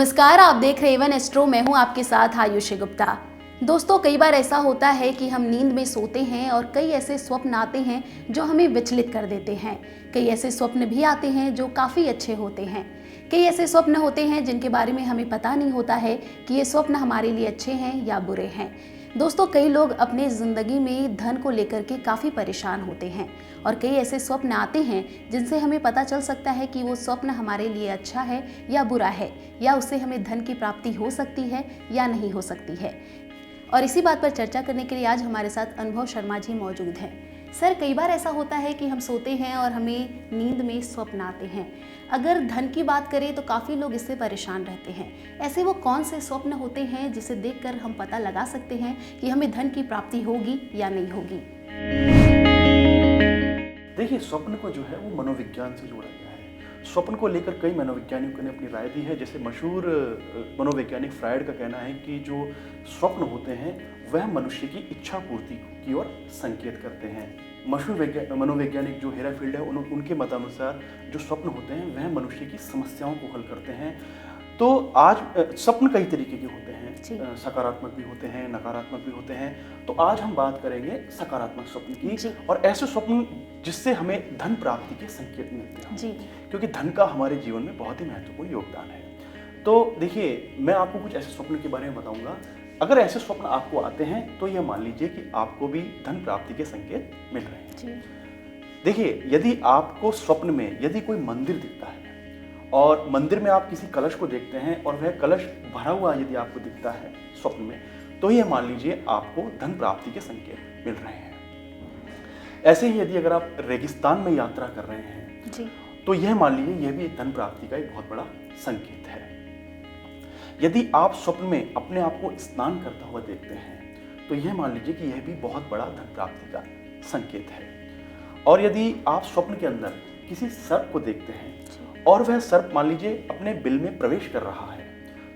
नमस्कार, आप देख रहे एवन एस्ट्रो। मैं हूं आपके साथ आयुषी गुप्ता। दोस्तों, कई बार ऐसा होता है कि हम नींद में सोते हैं और कई ऐसे स्वप्न आते हैं जो हमें विचलित कर देते हैं। कई ऐसे स्वप्न भी आते हैं जो काफ़ी अच्छे होते हैं। कई ऐसे स्वप्न होते हैं जिनके बारे में हमें पता नहीं होता है कि ये स्वप्न हमारे लिए अच्छे हैं या बुरे हैं। दोस्तों, कई लोग अपने ज़िंदगी में धन को लेकर के काफ़ी परेशान होते हैं और कई ऐसे स्वप्न आते हैं जिनसे हमें पता चल सकता है कि वो स्वप्न हमारे लिए अच्छा है या बुरा है, या उससे हमें धन की प्राप्ति हो सकती है या नहीं हो सकती है। और इसी बात पर चर्चा करने के लिए आज हमारे साथ अनुभव शर्मा जी मौजूद हैं। सर, कई बार ऐसा होता है कि हम सोते हैं और हमें नींद में स्वप्न आते हैं। अगर धन की बात करें तो काफ़ी लोग इससे परेशान रहते हैं। ऐसे वो कौन से स्वप्न होते हैं जिसे देखकर हम पता लगा सकते हैं कि हमें धन की प्राप्ति होगी या नहीं होगी? देखिए, स्वप्न को जो है वो मनोविज्ञान से जोड़ा गया है। स्वप्न को लेकर कई मनोवैज्ञानिकों ने अपनी राय दी है। जैसे मशहूर मनोवैज्ञानिक फ्रायड का कहना है कि जो स्वप्न होते हैं वह मनुष्य की इच्छा पूर्ति की ओर संकेत करते हैं। मशहूर मनोवैज्ञानिक जो हेराफील्ड है उनके मतानुसार जो स्वप्न होते हैं वह मनुष्य की समस्याओं को हल करते हैं। तो आज स्वप्न कई तरीके के होते हैं, सकारात्मक भी होते हैं, नकारात्मक भी होते हैं। तो आज हम बात करेंगे सकारात्मक स्वप्न की और ऐसे स्वप्न जिससे हमें धन प्राप्ति के संकेत मिलते हैं, क्योंकि धन का हमारे जीवन में बहुत ही महत्वपूर्ण योगदान है। तो देखिए, मैं आपको कुछ ऐसे स्वप्न के बारे में बताऊंगा। अगर ऐसे स्वप्न आपको आते हैं तो यह मान लीजिए कि आपको भी धन प्राप्ति के संकेत मिल रहे हैं। देखिए, यदि आपको स्वप्न में यदि कोई मंदिर दिखता है और मंदिर में आप किसी कलश को देखते हैं और वह कलश भरा हुआ यदि आपको दिखता है स्वप्न में, तो यह मान लीजिए आपको धन प्राप्ति के संकेत मिल रहे हैं। ऐसे ही यदि अगर आप रेगिस्तान में यात्रा कर रहे हैं तो यह मान लीजिए यह भी धन प्राप्ति का एक बहुत बड़ा संकेत है। यदि आप स्वप्न में अपने आप को स्नान करता हुआ देखते हैं तो यह मान लीजिए कि यह भी बहुत बड़ा धन प्राप्ति का संकेत है। और यदि आप स्वप्न के अंदर किसी सर्प को देखते हैं और वह सर्प मान लीजिए अपने बिल में प्रवेश कर रहा है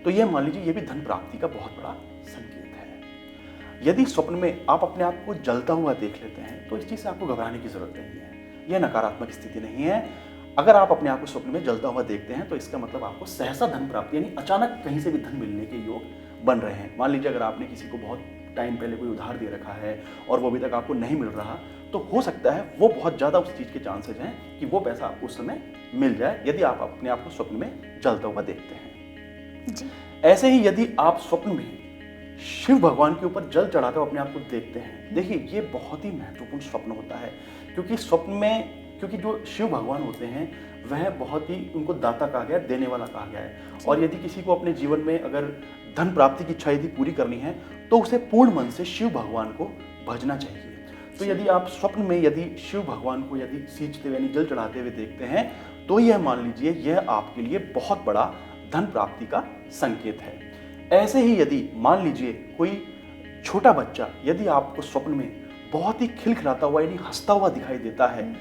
तो यह मान लीजिए यह भी धन प्राप्ति का बहुत बड़ा संकेत है। यदि स्वप्न में आप अपने आप को जलता हुआ देख लेते हैं तो इस चीज से आपको घबराने की जरूरत नहीं है। यह नकारात्मक स्थिति नहीं है। अगर आप अपने आप को स्वप्न में जलता हुआ देखते हैं तो इसका मतलब आपको सहसा धन प्राप्ति यानी अचानक कहीं से भी धन मिलने के योग बन रहे हैं। मान लीजिए अगर आपने किसी को बहुत टाइम पहले कोई उधार दे रखा है और वो अभी तक आपको नहीं मिल रहा, तो हो सकता है वो बहुत ज़्यादा उस चीज़ के चांसेस हैं कि वो पैसा आपको उस समय मिल जाए, यदि आप अपने आप को स्वप्न में जलता हुआ देखते हैं। ऐसे ही यदि आप स्वप्न में शिव भगवान के ऊपर जल चढ़ाते हुए अपने आप को देखते हैं, देखिए ये बहुत ही महत्वपूर्ण स्वप्न होता है। क्योंकि स्वप्न में जो शिव भगवान होते हैं वह बहुत ही, उनको दाता कहा गया है, देने वाला कहा गया है। और यदि किसी को अपने जीवन में अगर धन प्राप्ति की इच्छा यदि पूरी करनी है तो उसे पूर्ण मन से शिव भगवान को भजना चाहिए। तो यदि आप स्वप्न में यदि शिव भगवान को यदि सींचते हुए यानी जल चढ़ाते हुए देखते हैं तो यह मान लीजिए यह आपके लिए बहुत बड़ा धन प्राप्ति का संकेत है। ऐसे ही यदि मान लीजिए कोई छोटा बच्चा यदि आपको स्वप्न में बहुत ही खिलखिलाता हुआ यानी हंसता हुआ दिखाई देता है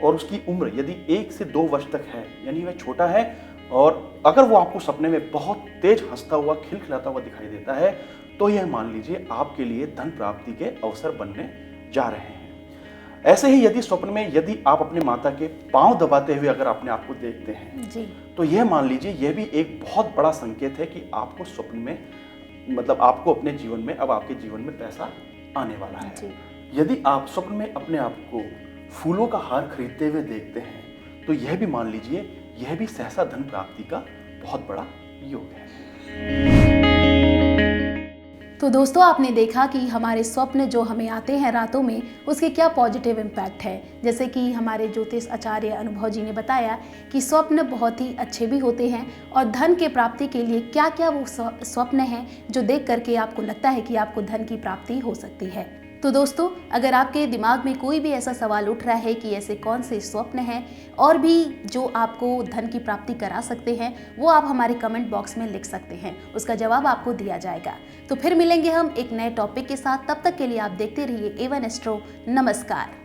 और उसकी उम्र यदि 1 से 2 वर्ष तक है, यानी वह छोटा है, और अगर वो आपको सपने में बहुत तेज हंसता हुआ खिलखिलाता हुआ दिखाई देता है तो यह मान लीजिए आपके लिए धन प्राप्ति के अवसर बनने जा रहे हैं। ऐसे ही यदि स्वप्न में यदि आप अपने माता के पांव दबाते हुए अगर अपने आप को देखते हैं तो यह मान लीजिए यह भी एक बहुत बड़ा संकेत है कि आपको स्वप्न में मतलब आपको अपने जीवन में अब आपके जीवन में पैसा आने वाला है। यदि आप स्वप्न में अपने आप को फूलों का हार खरीदते हुए देखते हैं तो यह भी मान लीजिए यह भी सहसा धन प्राप्ति का बहुत बड़ा योग है। तो दोस्तों, आपने देखा कि हमारे स्वप्न जो हमें आते हैं रातों में उसके क्या पॉजिटिव इम्पैक्ट है। जैसे कि हमारे ज्योतिष आचार्य अनुभव जी ने बताया कि स्वप्न बहुत ही अच्छे भी होते हैं और धन के प्राप्ति के लिए क्या क्या वो स्वप्न हैं जो देख करके आपको लगता है कि आपको धन की प्राप्ति हो सकती है। तो दोस्तों, अगर आपके दिमाग में कोई भी ऐसा सवाल उठ रहा है कि ऐसे कौन से स्वप्न हैं और भी जो आपको धन की प्राप्ति करा सकते हैं, वो आप हमारे कमेंट बॉक्स में लिख सकते हैं, उसका जवाब आपको दिया जाएगा। तो फिर मिलेंगे हम एक नए टॉपिक के साथ। तब तक के लिए आप देखते रहिए एवन एस्ट्रो। नमस्कार।